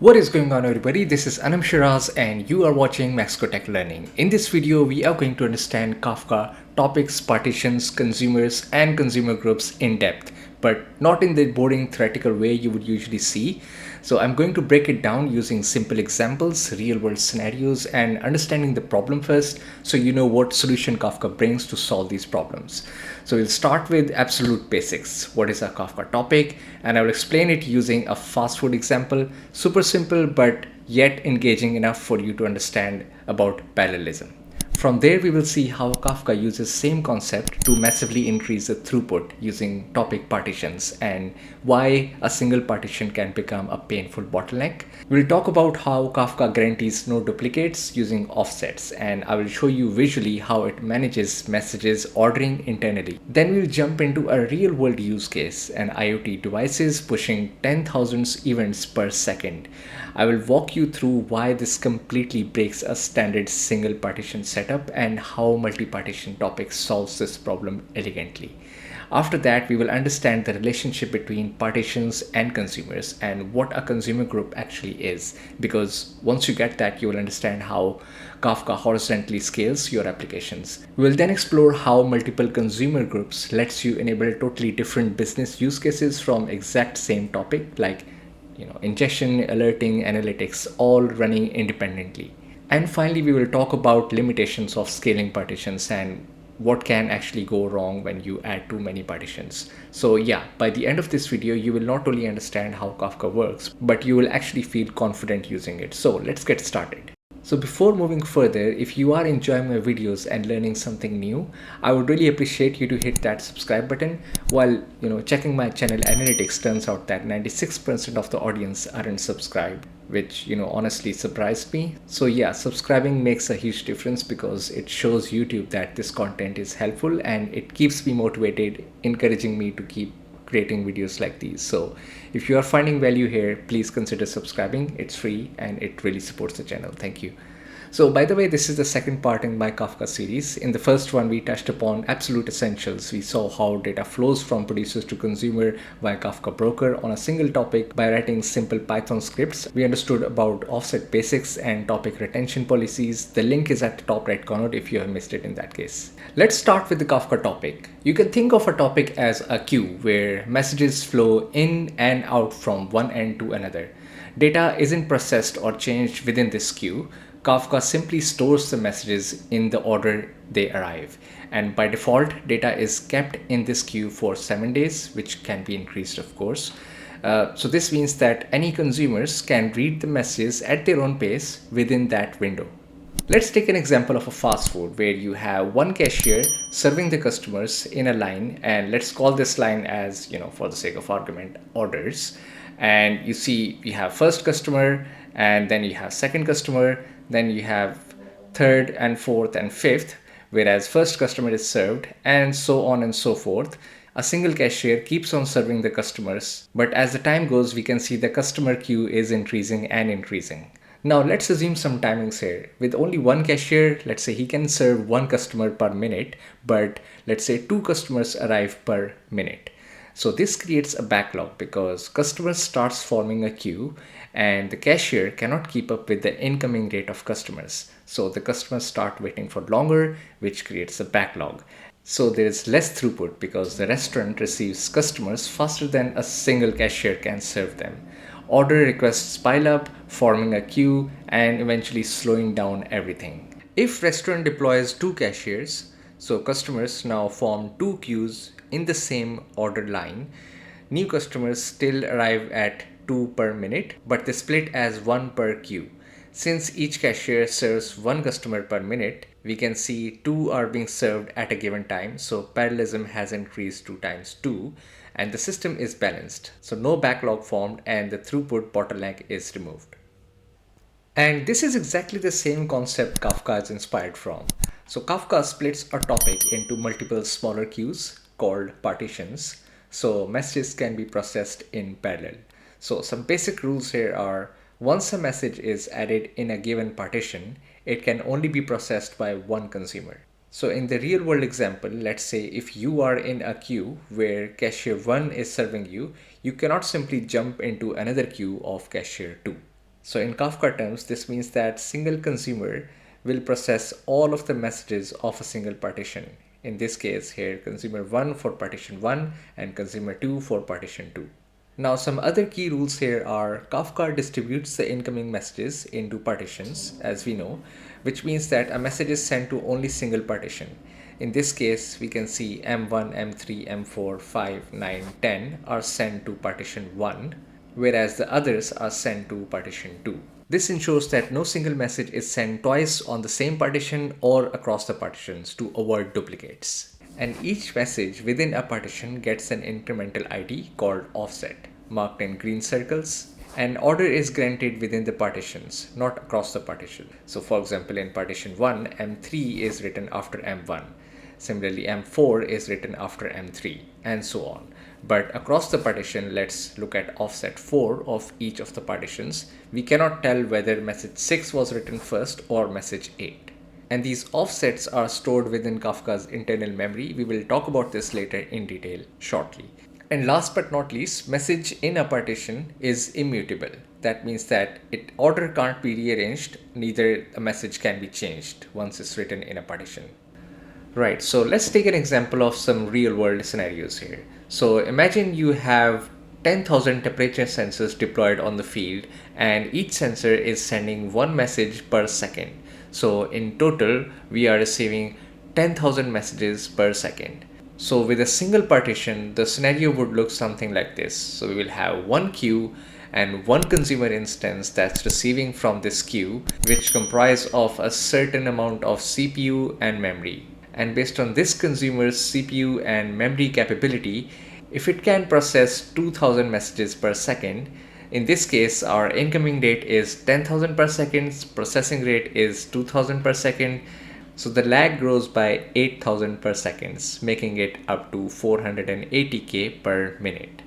What is going on, everybody? This is Anam Shiraz and you are watching Mexico Tech Learning. In this video, we are going to understand Kafka, topics, partitions, consumers and consumer groups in depth, but not in the boring theoretical way you would usually see. So I'm going to break it down using simple examples, real world scenarios and understanding the problem first so you know what solution Kafka brings to solve these problems. So we'll start with absolute basics. What is a Kafka topic? And I will explain it using a fast food example. Super simple, but yet engaging enough for you to understand about parallelism. From there, we will see how Kafka uses same concept to massively increase the throughput using topic partitions and why a single partition can become a painful bottleneck. We'll talk about how Kafka guarantees no duplicates using offsets, and I will show you visually how it manages messages ordering internally. Then we'll jump into a real world use case, an IoT devices pushing 10,000 events per second. I will walk you through why this completely breaks a standard single partition setup and how multi-partition topics solves this problem elegantly. After that, we will understand the relationship between partitions and consumers and what a consumer group actually is, because once you get that, you will understand how Kafka horizontally scales your applications. We will then explore how multiple consumer groups lets you enable totally different business use cases from exact same topic, like ingestion, alerting, analytics, all running independently. And finally, we will talk about limitations of scaling partitions and what can actually go wrong when you add too many partitions. So yeah, by the end of this video, you will not only understand how Kafka works, but you will actually feel confident using it. So let's get started. So before moving further, if you are enjoying my videos and learning something new, I would really appreciate you to hit that subscribe button. While checking my channel analytics, turns out that 96% of the audience aren't subscribed, which honestly surprised me. So yeah, subscribing makes a huge difference because it shows YouTube that this content is helpful and it keeps me motivated, encouraging me to keep creating videos like these. So if you are finding value here, please consider subscribing. It's free and it really supports the channel. Thank you. So by the way, this is the second part in my Kafka series. In the first one, we touched upon absolute essentials. We saw how data flows from producers to consumer via Kafka broker on a single topic by writing simple Python scripts. We understood about offset basics and topic retention policies. The link is at the top right corner if you have missed it in that case. Let's start with the Kafka topic. You can think of a topic as a queue where messages flow in and out from one end to another. Data isn't processed or changed within this queue. Kafka simply stores the messages in the order they arrive. And by default, data is kept in this queue for 7 days, which can be increased, of course. So this means that any consumers can read the messages at their own pace within that window. Let's take an example of a fast food where you have one cashier serving the customers in a line, and let's call this line as, for the sake of argument, orders. And you see you have first customer, and then you have second customer, then you have third and fourth and fifth, whereas first customer is served, and so on and so forth. A single cashier keeps on serving the customers, but as the time goes, we can see the customer queue is increasing and increasing. Now let's assume some timings here. With only one cashier, let's say he can serve one customer per minute, but let's say two customers arrive per minute. So this creates a backlog because customers starts forming a queue and the cashier cannot keep up with the incoming rate of customers. So the customers start waiting for longer, which creates a backlog. So there is less throughput because the restaurant receives customers faster than a single cashier can serve them. Order requests pile up, forming a queue and eventually slowing down everything. If restaurant deploys two cashiers, so customers now form two queues in the same order line. New customers still arrive at 2 per minute, but they split as 1 per queue. Since each cashier serves one customer per minute, we can see 2 are being served at a given time. So parallelism has increased 2 times 2 and the system is balanced. So no backlog formed and the throughput bottleneck is removed. And this is exactly the same concept Kafka is inspired from. So Kafka splits a topic into multiple smaller queues called partitions. So messages can be processed in parallel. So some basic rules here are: once a message is added in a given partition, it can only be processed by one consumer. So in the real world example, let's say if you are in a queue where cashier 1 is serving you, you cannot simply jump into another queue of cashier 2. So in Kafka terms, this means that single consumer will process all of the messages of a single partition. In this case here, consumer 1 for partition 1 and consumer 2 for partition 2. Now some other key rules here are Kafka distributes the incoming messages into partitions, as we know, which means that a message is sent to only single partition. In this case, we can see M1, M3, M4, 5, 9, 10 are sent to partition 1, whereas the others are sent to partition 2. This ensures that no single message is sent twice on the same partition or across the partitions to avoid duplicates. And each message within a partition gets an incremental ID called offset, marked in green circles, and order is granted within the partitions, not across the partition. So for example, in partition 1, M3 is written after M1. Similarly, M4 is written after M3, and so on. But across the partition, let's look at offset 4 of each of the partitions. We cannot tell whether message 6 was written first or message 8. And these offsets are stored within Kafka's internal memory. We will talk about this later in detail shortly. And last but not least, message in a partition is immutable. That means that order can't be rearranged, neither a message can be changed once it's written in a partition. Right, so let's take an example of some real world scenarios here. So imagine you have 10,000 temperature sensors deployed on the field, and each sensor is sending one message per second. So in total, we are receiving 10,000 messages per second. So with a single partition, the scenario would look something like this. So we will have one queue and one consumer instance that's receiving from this queue, which comprise of a certain amount of CPU and memory. And based on this consumer's CPU and memory capability, if it can process 2000 messages per second, in this case our incoming rate is 10,000 per second, processing rate is 2000 per second, so the lag grows by 8000 per second, making it up to 480k per minute.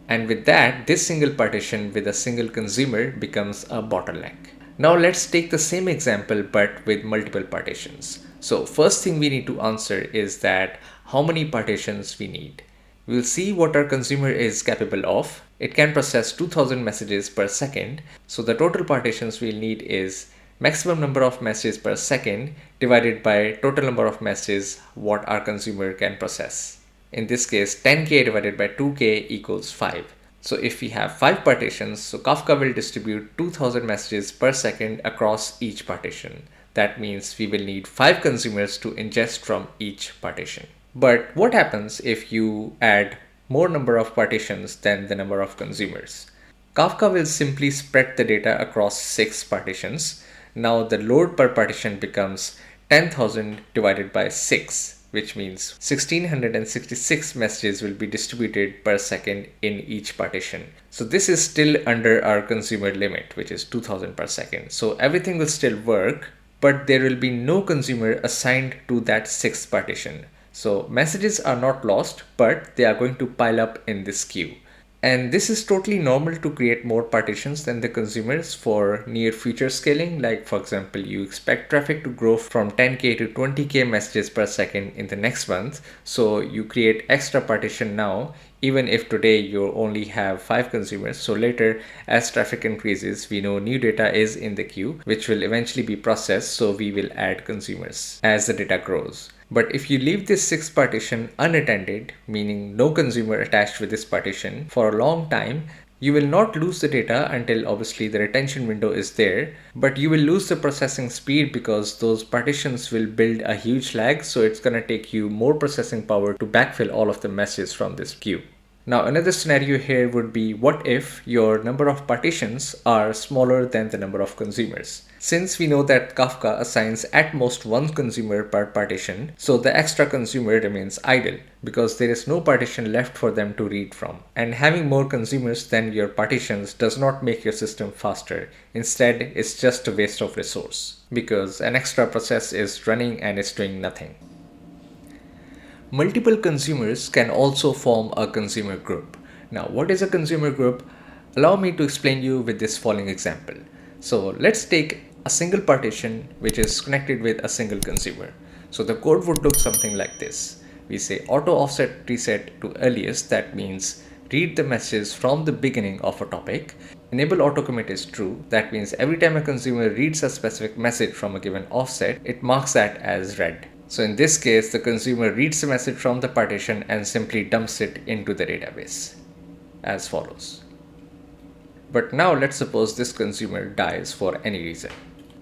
And with that, this single partition with a single consumer becomes a bottleneck. Now let's take the same example but with multiple partitions. So first thing we need to answer is that how many partitions we need. We'll see what our consumer is capable of. It can process 2000 messages per second. So the total partitions we'll need is maximum number of messages per second divided by total number of messages what our consumer can process. In this case, 10k divided by 2k equals 5. So if we have 5 partitions, so Kafka will distribute 2000 messages per second across each partition. That means we will need 5 consumers to ingest from each partition. But what happens if you add more number of partitions than the number of consumers? Kafka will simply spread the data across 6 partitions. Now the load per partition becomes 10,000 divided by 6, which means 1666 messages will be distributed per second in each partition. So this is still under our consumer limit, which is 2000 per second. So everything will still work, but there will be no consumer assigned to that 6th partition. So messages are not lost, but they are going to pile up in this queue. And this is totally normal to create more partitions than the consumers for near future scaling. Like for example, you expect traffic to grow from 10k to 20k messages per second in the next month. So you create extra partition now, even if today you only have 5 consumers. So later, as traffic increases, we know new data is in the queue, which will eventually be processed. So we will add consumers as the data grows. But if you leave this 6th partition unattended, meaning no consumer attached with this partition for a long time, you will not lose the data until obviously the retention window is there, but you will lose the processing speed because those partitions will build a huge lag. So it's going to take you more processing power to backfill all of the messages from this queue. Now another scenario here would be, what if your number of partitions are smaller than the number of consumers? Since we know that Kafka assigns at most one consumer per partition, so the extra consumer remains idle because there is no partition left for them to read from. And having more consumers than your partitions does not make your system faster. Instead, it's just a waste of resource because an extra process is running and it's doing nothing. Multiple consumers can also form a consumer group. Now, what is a consumer group? Allow me to explain you with this following example. So let's take a single partition which is connected with a single consumer. So the code would look something like this. We say auto offset reset to earliest. That means read the messages from the beginning of a topic. enable autocommit is true, that means every time a consumer reads a specific message from a given offset, it marks that as read. So in this case, the consumer reads the message from the partition and simply dumps it into the database as follows. But now let's suppose this consumer dies for any reason,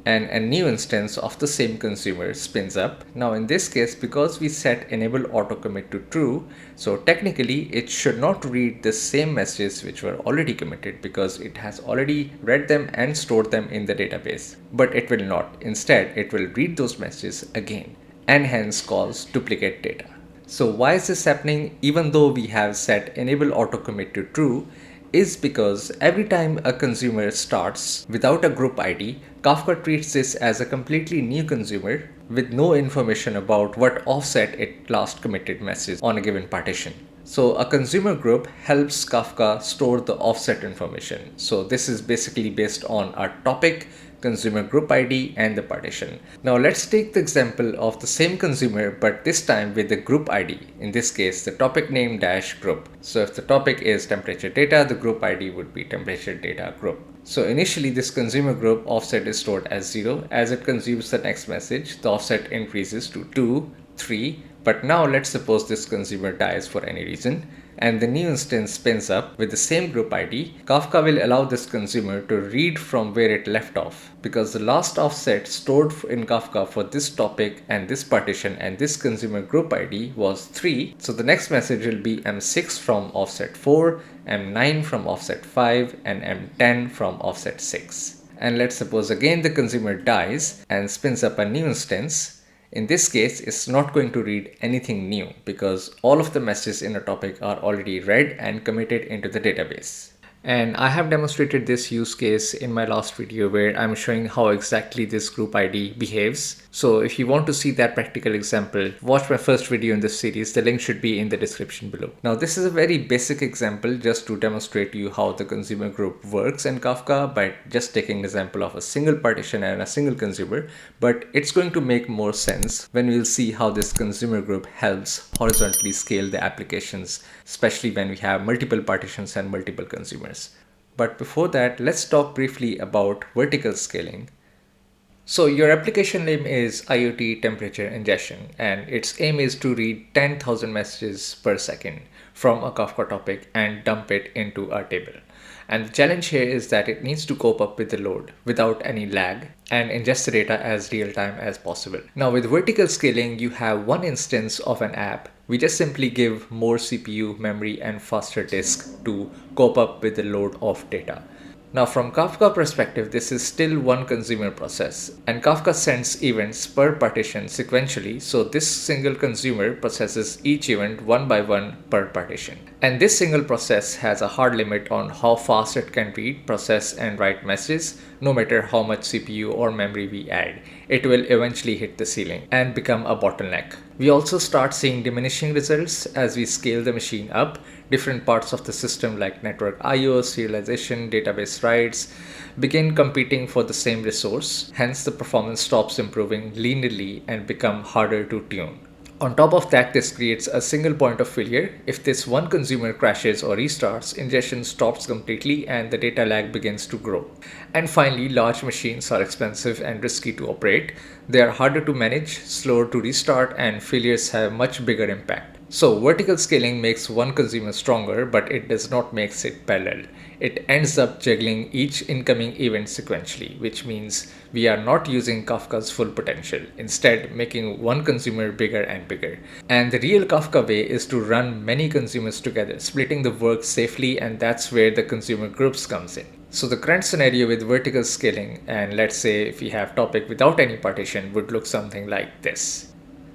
and a new instance of the same consumer spins up. Now in this case, because we set enable autocommit to true, so technically it should not read the same messages which were already committed because it has already read them and stored them in the database. But it will not. Instead, it will read those messages again and hence calls duplicate data. So why is this happening even though we have set enable autocommit to true? Is because every time a consumer starts without a group ID, Kafka treats this as a completely new consumer with no information about what offset it last committed message on a given partition. So a consumer group helps Kafka store the offset information. So this is basically based on a topic, consumer group ID and the partition. Now let's take the example of the same consumer but this time with the group ID. In this case, the topic name dash group. So if the topic is temperature data, the group ID would be temperature data group. So initially this consumer group offset is stored as 0. As it consumes the next message, the offset increases to 2, 3. But now let's suppose this consumer dies for any reason and the new instance spins up with the same group ID. Kafka will allow this consumer to read from where it left off because the last offset stored in Kafka for this topic and this partition and this consumer group ID was 3. So the next message will be M6 from offset 4, M9 from offset 5 and M10 from offset 6. And let's suppose again the consumer dies and spins up a new instance. In this case, it's not going to read anything new because all of the messages in a topic are already read and committed into the database. And I have demonstrated this use case in my last video where I'm showing how exactly this group ID behaves. So if you want to see that practical example, watch my first video in this series. The link should be in the description below. Now this is a very basic example just to demonstrate to you how the consumer group works in Kafka by just taking an example of a single partition and a single consumer. But it's going to make more sense when we'll see how this consumer group helps horizontally scale the applications, especially when we have multiple partitions and multiple consumers. But before that, let's talk briefly about vertical scaling. So your application name is IoT temperature ingestion and its aim is to read 10,000 messages per second from a Kafka topic and dump it into a table. And the challenge here is that it needs to cope up with the load without any lag and ingest the data as real time as possible. Now with vertical scaling, you have one instance of an app. We just simply give more CPU, memory and faster disk to cope up with the load of data. Now from Kafka perspective, this is still one consumer process and Kafka sends events per partition sequentially. So this single consumer processes each event one by one per partition. And this single process has a hard limit on how fast it can read, process and write messages. No matter how much CPU or memory we add, it will eventually hit the ceiling and become a bottleneck. We also start seeing diminishing results as we scale the machine up. Different parts of the system like network I/O, serialization, database writes begin competing for the same resource. Hence the performance stops improving linearly and become harder to tune. On top of that, this creates a single point of failure. If this one consumer crashes or restarts, ingestion stops completely and the data lag begins to grow. And finally, large machines are expensive and risky to operate. They are harder to manage, slower to restart, and failures have much bigger impact. So vertical scaling makes one consumer stronger, but it does not make it parallel. It ends up juggling each incoming event sequentially, which means we are not using Kafka's full potential, instead making one consumer bigger and bigger. And the real Kafka way is to run many consumers together, splitting the work safely, and that's where the consumer groups comes in. So the current scenario with vertical scaling, and let's say if we have topic without any partition, would look something like this.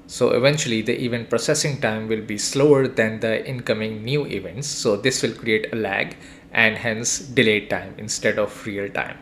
So eventually the event processing time will be slower than the incoming new events. So this will create a lag and hence delayed time instead of real time.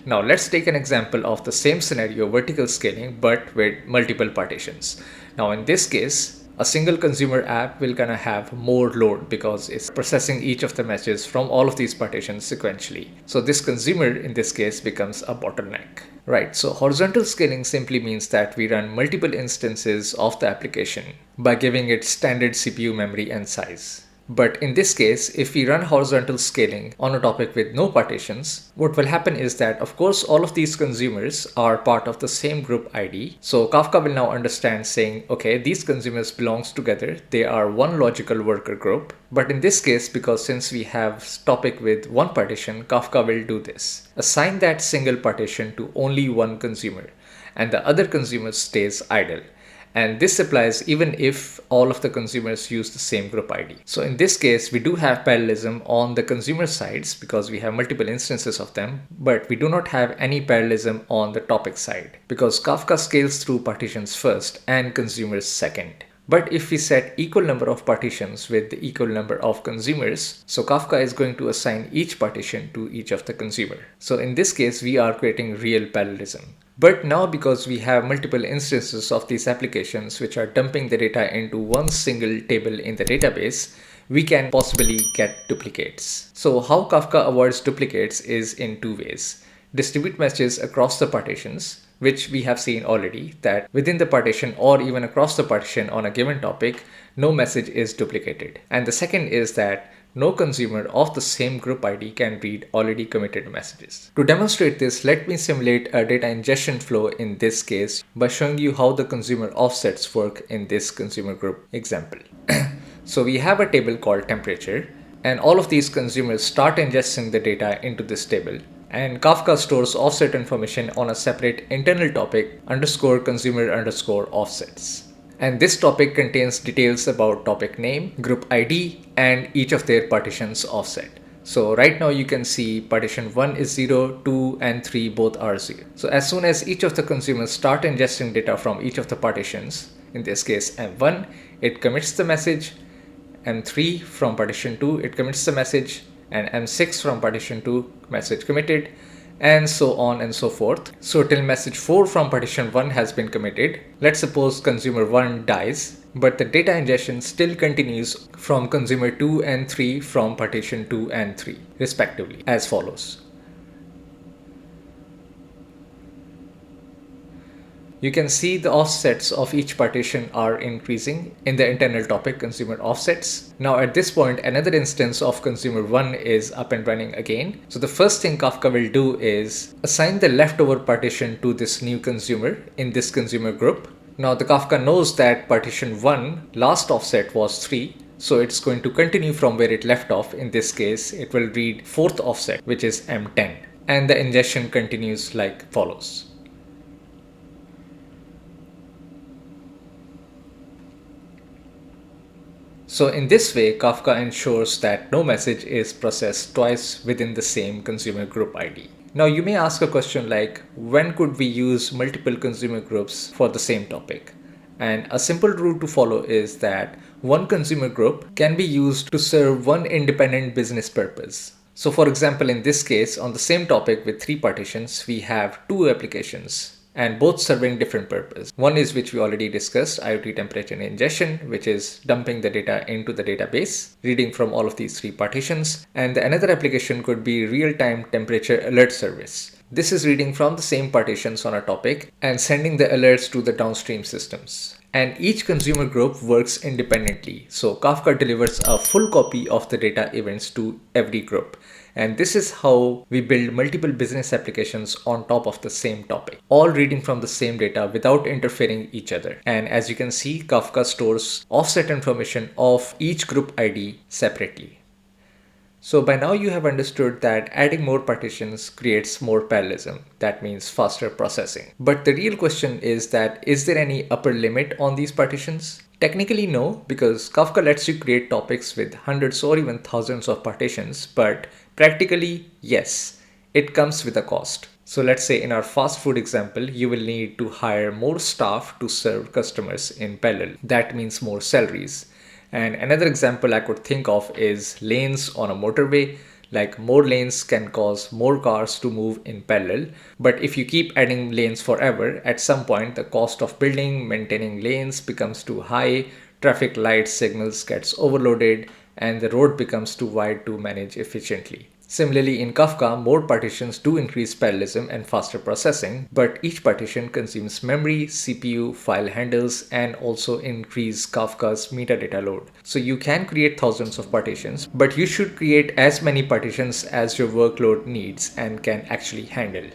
Now let's take an example of the same scenario, vertical scaling, but with multiple partitions. Now in this case, a single consumer app will gonna have more load because it's processing each of the messages from all of these partitions sequentially. So this consumer in this case becomes a bottleneck. Right, so horizontal scaling simply means that we run multiple instances of the application by giving it standard CPU memory and size. But in this case, if we run horizontal scaling on a topic with no partitions, what will happen is that, of course, all of these consumers are part of the same group ID. So Kafka will now understand saying, okay, these consumers belongs together. They are one logical worker group. But in this case, because since we have topic with one partition, Kafka will do this. Assign that single partition to only one consumer, and the other consumer stays idle. And this applies even if all of the consumers use the same group ID. So in this case, we do have parallelism on the consumer sides because we have multiple instances of them, but we do not have any parallelism on the topic side because Kafka scales through partitions first and consumers second. But if we set equal number of partitions with the equal number of consumers, so Kafka is going to assign each partition to each of the consumer. So in this case, we are creating real parallelism. But now because we have multiple instances of these applications which are dumping the data into one single table in the database, we can possibly get duplicates. So how Kafka avoids duplicates is in two ways. Distribute messages across the partitions, which we have seen already, that within the partition or even across the partition on a given topic, no message is duplicated. And the second is that no consumer of the same group ID can read already committed messages. To demonstrate this, let me simulate a data ingestion flow in this case by showing you how the consumer offsets work in this consumer group example. So we have a table called temperature, and all of these consumers start ingesting the data into this table. And Kafka stores offset information on a separate internal topic underscore consumer underscore offsets. And this topic contains details about topic name, group ID, and each of their partitions offset. So right now you can see partition 1 is 0, 2 and 3 both are 0. So as soon as each of the consumers start ingesting data from each of the partitions, in this case M1, it commits the message, M3 from partition 2, it commits the message, and M6 from partition 2, message committed, and so on and so forth. So till message 4 from partition 1 has been committed, let's suppose consumer 1 dies, but the data ingestion still continues from consumer 2 and 3 from partition 2 and 3 respectively as follows. You can see the offsets of each partition are increasing in the internal topic consumer offsets. Now at this point, another instance of consumer 1 is up and running again. So the first thing Kafka will do is assign the leftover partition to this new consumer in this consumer group. Now the Kafka knows that partition 1 last offset was 3. So it's going to continue from where it left off. In this case, it will read fourth offset, which is M10. And the ingestion continues like follows. So in this way, Kafka ensures that no message is processed twice within the same consumer group ID. Now you may ask a question like, when could we use multiple consumer groups for the same topic? And a simple rule to follow is that one consumer group can be used to serve one independent business purpose. So for example, in this case, on the same topic with 3 partitions, we have 2 applications, and both serving different purpose. One is which we already discussed, IoT temperature ingestion, which is dumping the data into the database, reading from all of these 3 partitions. And the another application could be real-time temperature alert service. This is reading from the same partitions on a topic and sending the alerts to the downstream systems. And each consumer group works independently. So Kafka delivers a full copy of the data events to every group. And this is how we build multiple business applications on top of the same topic, all reading from the same data without interfering each other. And as you can see, Kafka stores offset information of each group ID separately. So by now you have understood that adding more partitions creates more parallelism. That means faster processing. But the real question is that, is there any upper limit on these partitions? Technically no, because Kafka lets you create topics with hundreds or even thousands of partitions, but practically yes, it comes with a cost. So let's say in our fast food example, you will need to hire more staff to serve customers in parallel. That means more salaries. And another example I could think of is lanes on a motorway. Like more lanes can cause more cars to move in parallel. But if you keep adding lanes forever, at some point the cost of building, maintaining lanes becomes too high, traffic light signals gets overloaded, and the road becomes too wide to manage efficiently. Similarly, in Kafka, more partitions do increase parallelism and faster processing, but each partition consumes memory, CPU, file handles, and also increase Kafka's metadata load. So you can create thousands of partitions, but you should create as many partitions as your workload needs and can actually handle.